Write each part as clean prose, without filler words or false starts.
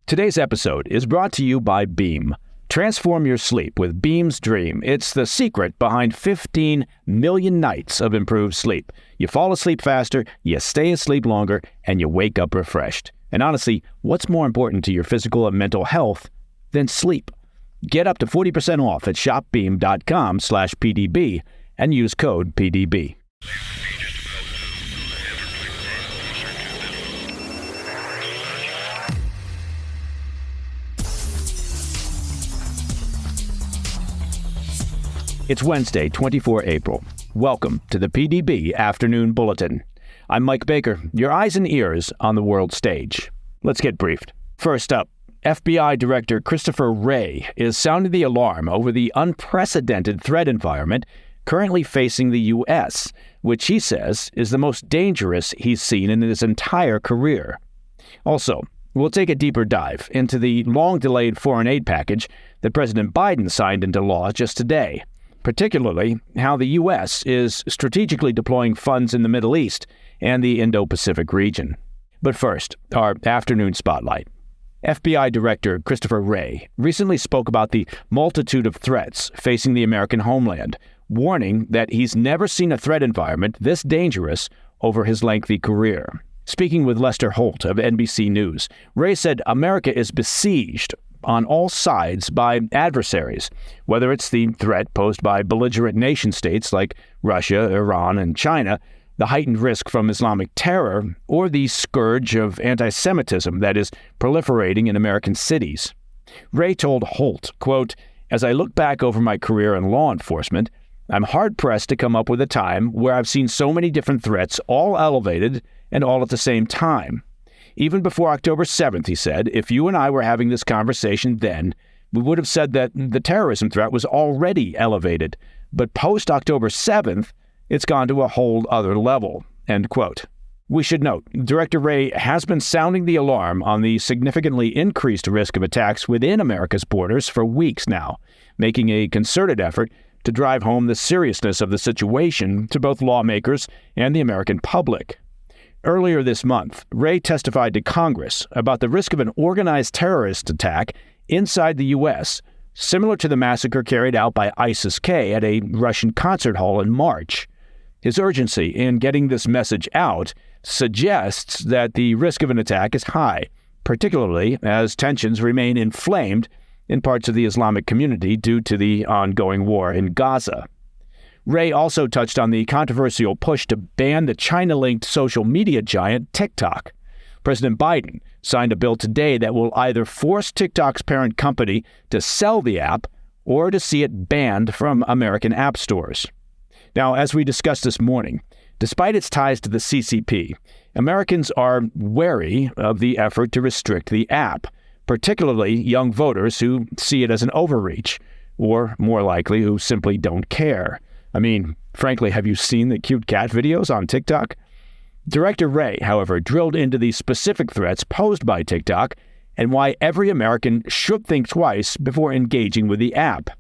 Today's episode is brought to you by Beam. Transform your sleep with Beam's Dream. It's the secret behind 15 million nights of improved sleep. You fall asleep faster, you stay asleep longer, and you wake up refreshed. And honestly, what's more important to your physical and mental health than sleep? Get up to 40% off at shopbeam.com/PDB and use code PDB. It's Wednesday, 24 April. Welcome to the PDB Afternoon Bulletin. I'm Mike Baker, your eyes and ears on the world stage. Let's get briefed. First up, FBI Director Christopher Wray is sounding the alarm over the unprecedented threat environment currently facing the U.S., which he says is the most dangerous he's seen in his entire career. Also, we'll take a deeper dive into the long-delayed foreign aid package that President Biden signed into law just today, particularly how the U.S. is strategically deploying funds in the Middle East and the Indo-Pacific region. But first, our afternoon spotlight. FBI Director Christopher Wray recently spoke about the multitude of threats facing the American homeland, warning that he's never seen a threat environment this dangerous over his lengthy career. Speaking with Lester Holt of NBC News, Wray said America is besieged on all sides by adversaries, whether it's the threat posed by belligerent nation-states like Russia, Iran, and China, the heightened risk from Islamic terror, or the scourge of anti-Semitism that is proliferating in American cities. Wray told Holt, quote, "As I look back over my career in law enforcement, I'm hard-pressed to come up with a time where I've seen so many different threats all elevated and all at the same time. Even before October 7th, he said, if you and I were having this conversation then, we would have said that the terrorism threat was already elevated. But post-October 7th, it's gone to a whole other level," end quote. We should note, Director Wray has been sounding the alarm on the significantly increased risk of attacks within America's borders for weeks now, making a concerted effort to drive home the seriousness of the situation to both lawmakers and the American public. Earlier this month, Wray testified to Congress about the risk of an organized terrorist attack inside the U.S., similar to the massacre carried out by ISIS-K at a Russian concert hall in March. His urgency in getting this message out suggests that the risk of an attack is high, particularly as tensions remain inflamed in parts of the Islamic community due to the ongoing war in Gaza. Wray also touched on the controversial push to ban the China-linked social media giant TikTok. President Biden signed a bill today that will either force TikTok's parent company to sell the app or to see it banned from American app stores. Now, as we discussed this morning, despite its ties to the CCP, Americans are wary of the effort to restrict the app, particularly young voters who see it as an overreach, or more likely, who simply don't care. I mean, frankly, have you seen the cute cat videos on TikTok? Director Wray, however, drilled into the specific threats posed by TikTok and why every American should think twice before engaging with the app.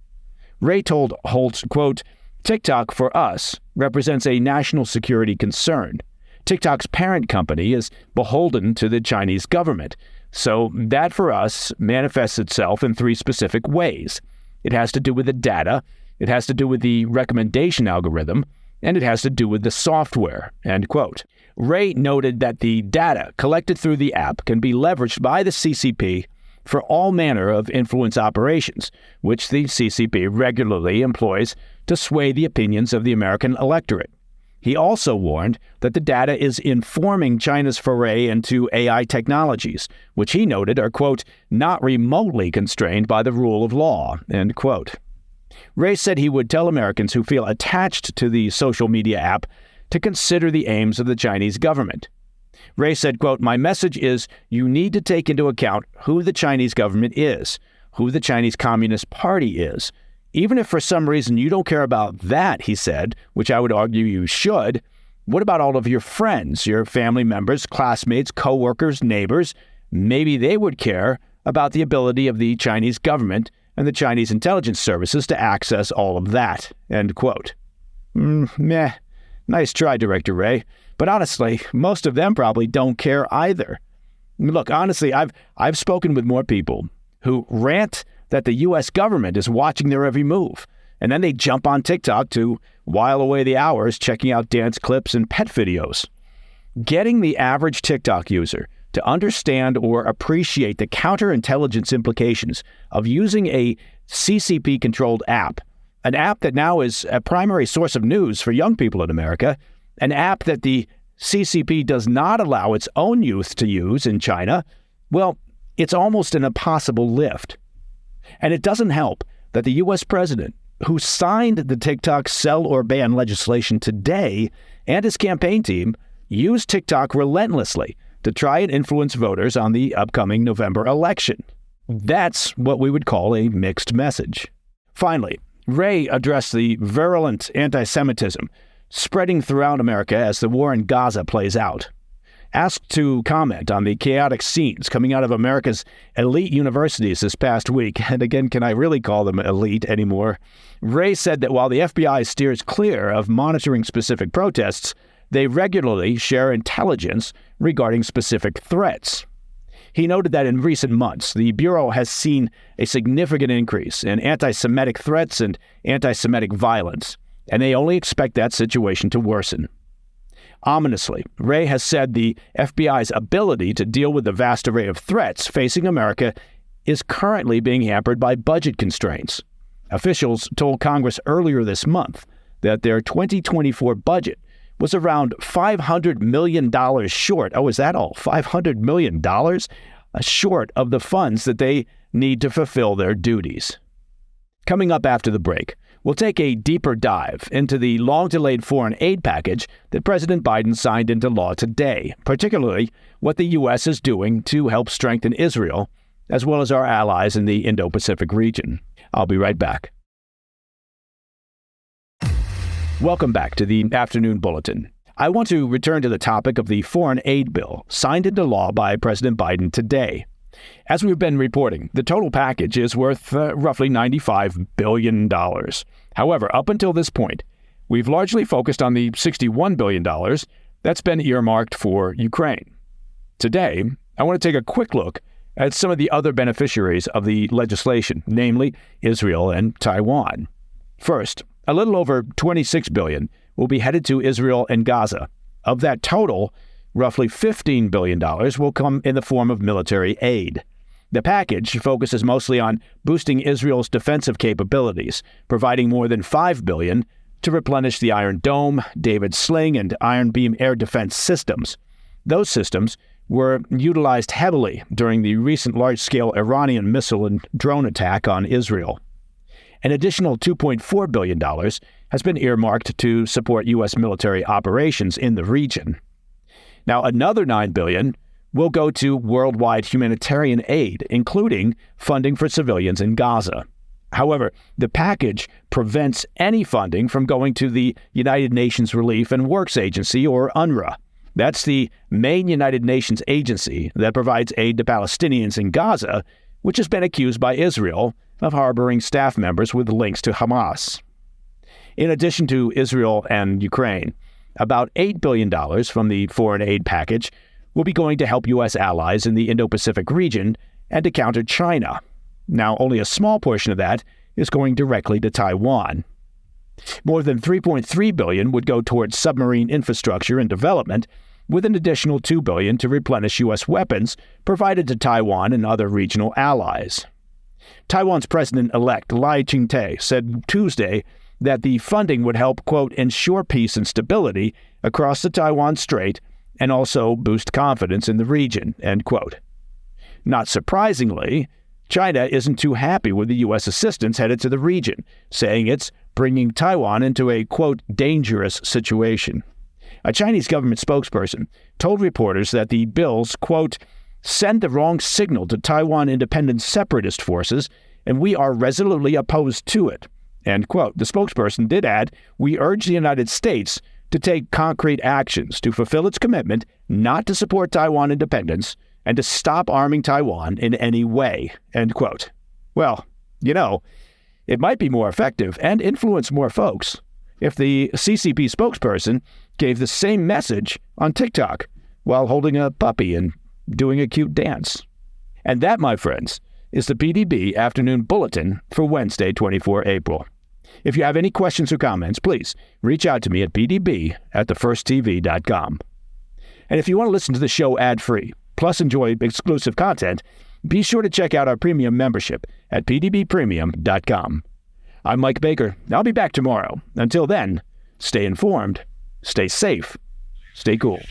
Wray told Holt, quote, "TikTok, for us, represents a national security concern. TikTok's parent company is beholden to the Chinese government, so that for us manifests itself in three specific ways. It has to do with the data, it has to do with the recommendation algorithm, and it has to do with the software," end quote. Wray noted that the data collected through the app can be leveraged by the CCP for all manner of influence operations, which the CCP regularly employs to sway the opinions of the American electorate. He also warned that the data is informing China's foray into AI technologies, which he noted are, quote, "not remotely constrained by the rule of law," end quote. Wray said he would tell Americans who feel attached to the social media app to consider the aims of the Chinese government. Wray said, quote, "My message is you need to take into account who the Chinese government is, who the Chinese Communist Party is. Even if for some reason you don't care about that," he said, which I would argue you should, what about all of your friends, your family members, classmates, coworkers, neighbors? Maybe they would care about the ability of the Chinese government and the Chinese intelligence services to access all of that," end quote. Meh. Nice try, Director Wray. But honestly, most of them probably don't care either. Look, honestly, I've spoken with more people who rant that the U.S. government is watching their every move, and then they jump on TikTok to while away the hours checking out dance clips and pet videos. Getting the average TikTok user to understand or appreciate the counterintelligence implications of using a CCP-controlled app, an app that now is a primary source of news for young people in America, an app that the CCP does not allow its own youth to use in China, well, it's almost an impossible lift. And it doesn't help that the U.S. president, who signed the TikTok sell or ban legislation today, and his campaign team used TikTok relentlessly to try and influence voters on the upcoming November election. That's what we would call a mixed message. Finally, Wray addressed the virulent anti-Semitism spreading throughout America as the war in Gaza plays out. Asked to comment on the chaotic scenes coming out of America's elite universities this past week, and again, can I really call them elite anymore? Wray said that while the FBI steers clear of monitoring specific protests, they regularly share intelligence regarding specific threats. He noted that in recent months, the Bureau has seen a significant increase in anti-Semitic threats and anti-Semitic violence, and they only expect that situation to worsen. Ominously, Wray has said the FBI's ability to deal with the vast array of threats facing America is currently being hampered by budget constraints. Officials told Congress earlier this month that their 2024 budget was around $500 million short. Oh, is that all? $500 million short of the funds that they need to fulfill their duties. Coming up after the break, we'll take a deeper dive into the long-delayed foreign aid package that President Biden signed into law today, particularly what the U.S. is doing to help strengthen Israel, as well as our allies in the Indo-Pacific region. I'll be right back. Welcome back to the Afternoon Bulletin. I want to return to the topic of the foreign aid bill signed into law by President Biden today. As we've been reporting, the total package is worth roughly $95 billion. However, up until this point, we've largely focused on the $61 billion that's been earmarked for Ukraine. Today, I want to take a quick look at some of the other beneficiaries of the legislation, namely Israel and Taiwan. First, a little over $26 billion will be headed to Israel and Gaza. Of that total, roughly $15 billion will come in the form of military aid. The package focuses mostly on boosting Israel's defensive capabilities, providing more than $5 billion to replenish the Iron Dome, David's Sling, and Iron Beam air defense systems. Those systems were utilized heavily during the recent large-scale Iranian missile and drone attack on Israel. An additional $2.4 billion has been earmarked to support U.S. military operations in the region. Now, another $9 billion will go to worldwide humanitarian aid, including funding for civilians in Gaza. However, the package prevents any funding from going to the United Nations Relief and Works Agency, or UNRWA. That's the main United Nations agency that provides aid to Palestinians in Gaza, which has been accused by Israel of harboring staff members with links to Hamas. In addition to Israel and Ukraine, about $8 billion from the foreign aid package will be going to help U.S. allies in the Indo-Pacific region and to counter China. Now, only a small portion of that is going directly to Taiwan. More than $3.3 billion would go towards submarine infrastructure and development, with an additional $2 billion to replenish U.S. weapons provided to Taiwan and other regional allies. Taiwan's President-elect Lai Ching-te said Tuesday that the funding would help, quote, ensure peace and stability across the Taiwan Strait and also boost confidence in the region, end quote. Not surprisingly, China isn't too happy with the U.S. assistance headed to the region, saying it's bringing Taiwan into a, quote, dangerous situation. A Chinese government spokesperson told reporters that the bills, quote, send the wrong signal to Taiwan independent separatist forces, and we are resolutely opposed to it, end quote. The spokesperson did add, we urge the United States to take concrete actions to fulfill its commitment not to support Taiwan independence and to stop arming Taiwan in any way, end quote. Well, you know, it might be more effective and influence more folks if the CCP spokesperson gave the same message on TikTok while holding a puppy and doing a cute dance. And that, my friends, is the PDB Afternoon Bulletin for Wednesday, 24 April. If you have any questions or comments, please reach out to me at pdb@thefirsttv.com. And if you want to listen to the show ad-free, plus enjoy exclusive content, be sure to check out our premium membership at pdbpremium.com. I'm Mike Baker. I'll be back tomorrow. Until then, stay informed, stay safe, stay cool.